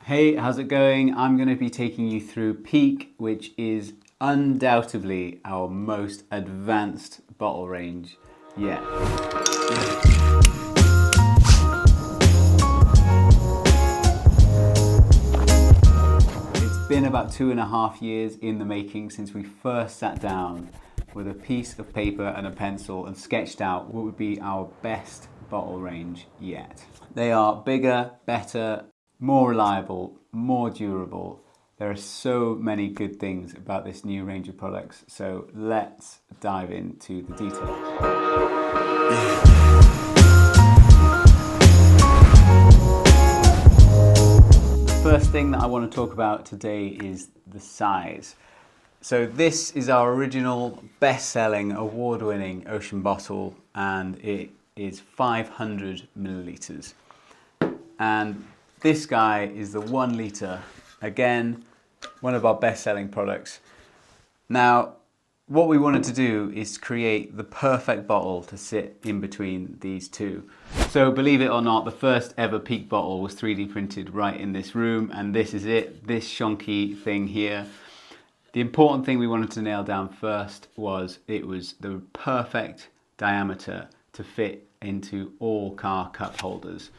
Hey, how's it going? I'm going to be taking you through Peak, which is undoubtedly our most advanced bottle range yet. It's been about 2.5 years in the making since we first sat down with a piece of paper and a pencil and sketched out what would be our best bottle range yet. They are bigger, better, more reliable, more durable. There are so many good things about this new range of products, so let's dive into the details. The first thing that I want to talk about today is the size. So this is our original best-selling, award-winning ocean bottle, and it is 500 milliliters. And this guy is the 1 litre, again, one of our best-selling products. Now, what we wanted to do is create the perfect bottle to sit in between these two. So believe it or not, the first ever Peak bottle was 3D printed right in this room, and this is it, this shonky thing here. The important thing we wanted to nail down first was it was the perfect diameter to fit into all car cup holders.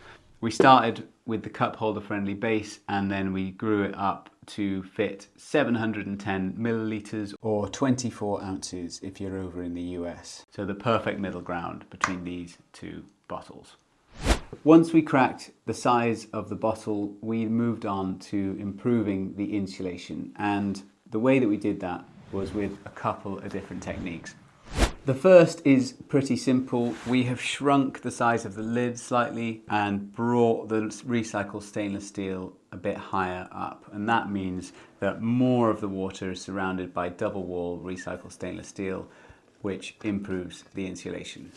We started with the cup holder friendly base, and then we grew it up to fit 710 milliliters or 24 ounces if you're over in the US. So the perfect middle ground between these two bottles. Once we cracked the size of the bottle, we moved on to improving the insulation, and the way that we did that was with a couple of different techniques. The first is pretty simple. We have shrunk the size of the lid slightly and brought the recycled stainless steel a bit higher up. And that means that more of the water is surrounded by double wall recycled stainless steel, which improves the insulation.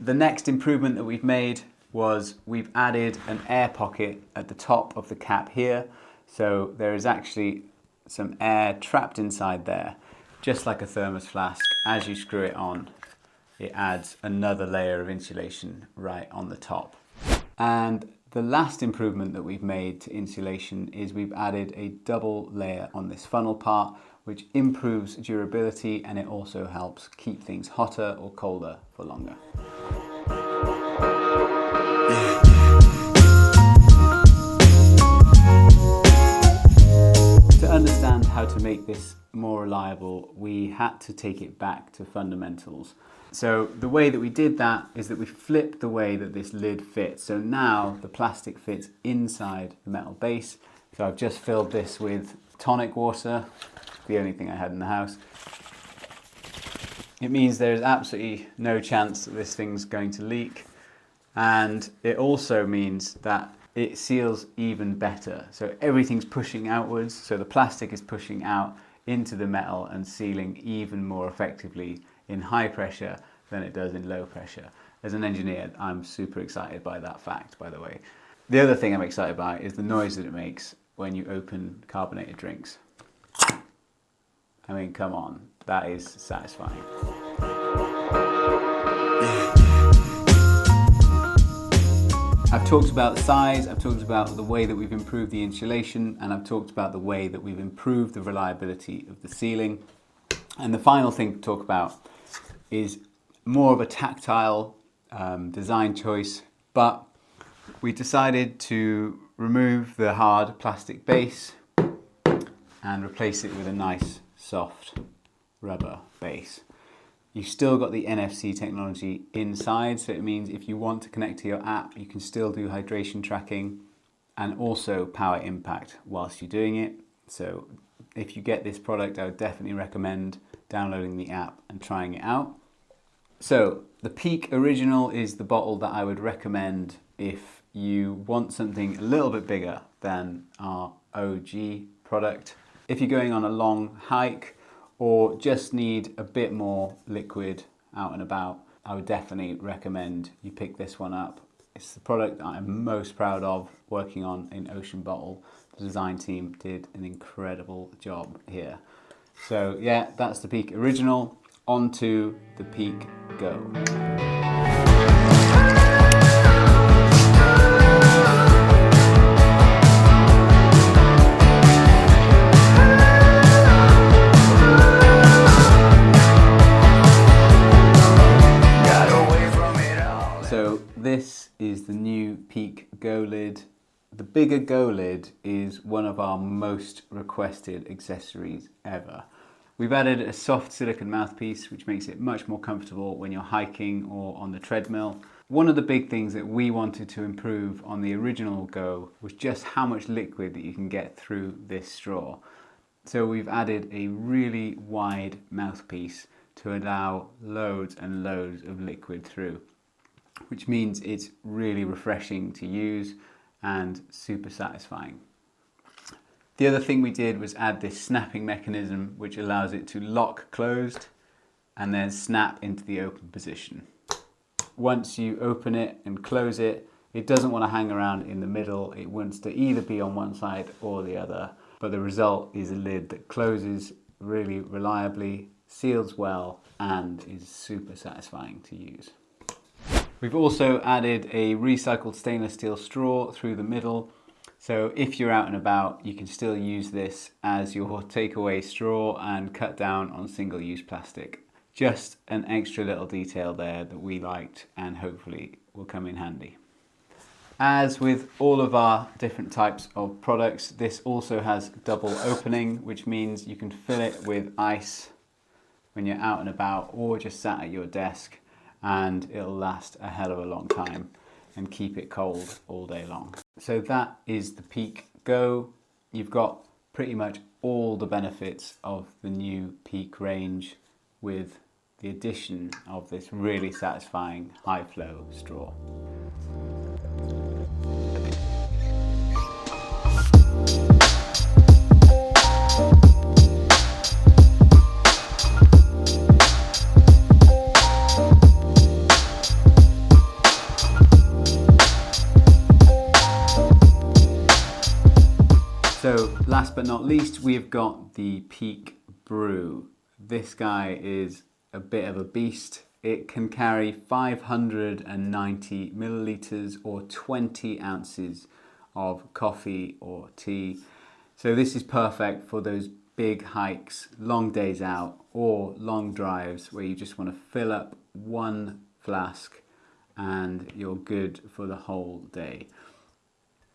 The next improvement that we've made was we've added an air pocket at the top of the cap here. So there is actually some air trapped inside there, just like a thermos flask. As you screw it on, it adds another layer of insulation right on the top. And the last improvement that we've made to insulation is we've added a double layer on this funnel part, which improves durability, and it also helps keep things hotter or colder for longer. To understand how to make this more reliable, we had to take it back to fundamentals. So the way that we did that is that we flipped the way that this lid fits. So now the plastic fits inside the metal base. So I've just filled this with tonic water, the only thing I had in the house. It means there's absolutely no chance that this thing's going to leak. And it also means that it seals even better. So everything's pushing outwards, so the plastic is pushing out into the metal and sealing even more effectively in high pressure than it does in low pressure. As an engineer, I'm super excited by that fact, by the way. The other thing I'm excited by is the noise that it makes when you open carbonated drinks. I mean, come on, that is satisfying. I've talked about size, I've talked about the way that we've improved the insulation, and I've talked about the way that we've improved the reliability of the sealing. And the final thing to talk about is more of a tactile design choice, but we decided to remove the hard plastic base and replace it with a nice soft rubber base. You've still got the NFC technology inside, so it means if you want to connect to your app, you can still do hydration tracking and also power impact whilst you're doing it. So if you get this product, I would definitely recommend downloading the app and trying it out. So the Peak Original is the bottle that I would recommend if you want something a little bit bigger than our OG product. If you're going on a long hike, or just need a bit more liquid out and about, I would definitely recommend you pick this one up. It's the product that I'm most proud of working on in Ocean Bottle. The design team did an incredible job here. So yeah, that's the Peak Original. On to the Peak Go. The bigger Go lid is one of our most requested accessories ever. We've added a soft silicone mouthpiece which makes it much more comfortable when you're hiking or on the treadmill. One of the big things that we wanted to improve on the original Go was just how much liquid that you can get through this straw. So we've added a really wide mouthpiece to allow loads and loads of liquid through, which means it's really refreshing to use and super satisfying. The other thing we did was add this snapping mechanism which allows it to lock closed and then snap into the open position. Once you open it and close it, it doesn't want to hang around in the middle. It wants to either be on one side or the other, but the result is a lid that closes really reliably, seals well, and is super satisfying to use. We've also added a recycled stainless steel straw through the middle, so if you're out and about you can still use this as your takeaway straw and cut down on single-use plastic. Just an extra little detail there that we liked and hopefully will come in handy. As with all of our different types of products, this also has double opening, which means you can fill it with ice when you're out and about or just sat at your desk, and it'll last a hell of a long time and keep it cold all day long. So that is the Peak Go. You've got pretty much all the benefits of the new Peak range with the addition of this really satisfying high flow straw. So last but not least, we've got the Peak Brew. This guy is a bit of a beast. It can carry 590 millilitres or 20 ounces of coffee or tea. So this is perfect for those big hikes, long days out, or long drives where you just want to fill up one flask and you're good for the whole day.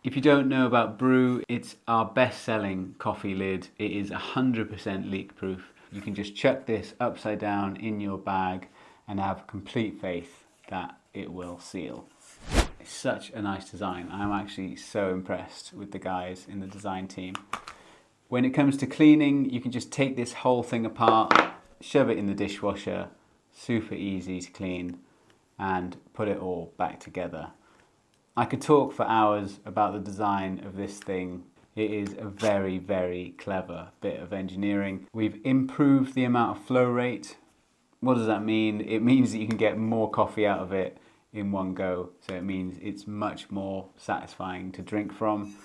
If you don't know about Brew, it's our best-selling coffee lid. It is 100% leak-proof. You can just chuck this upside down in your bag and have complete faith that it will seal. It's such a nice design. I'm actually so impressed with the guys in the design team. When it comes to cleaning, you can just take this whole thing apart, shove it in the dishwasher, super easy to clean, and put it all back together. I could talk for hours about the design of this thing. It is a very, very clever bit of engineering. We've improved the amount of flow rate. What does that mean? It means that you can get more coffee out of it in one go. So it means it's much more satisfying to drink from.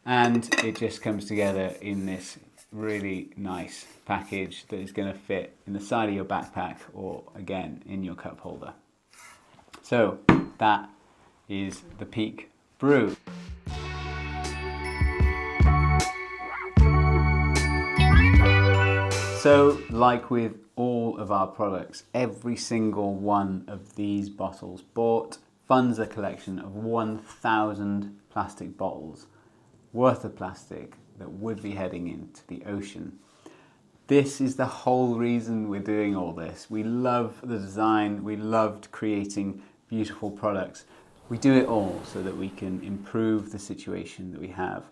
And it just comes together in this really nice package that is going to fit in the side of your backpack or, again, in your cup holder. So that is the Peak Brew. So, like with all of our products, every single one of these bottles bought funds a collection of 1,000 plastic bottles worth of plastic that would be heading into the ocean. This is the whole reason we're doing all this. We love the design, we loved creating beautiful products. We do it all so that we can improve the situation that we have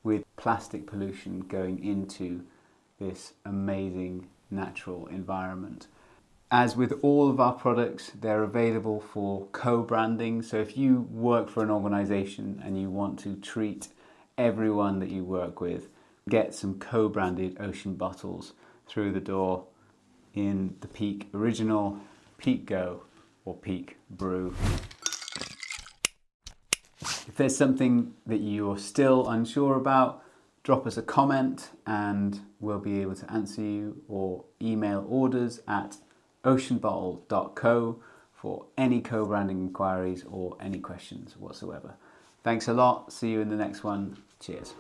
with plastic pollution going into this amazing natural environment. As with all of our products, they're available for co-branding. So if you work for an organization and you want to treat everyone that you work with, get some co-branded ocean bottles through the door in the Peak Original, Peak Go, or Peak Brew. If there's something that you're still unsure about, drop us a comment and we'll be able to answer you, or email orders at oceanbottle.co for any co-branding inquiries or any questions whatsoever. Thanks a lot. See you in the next one. Cheers.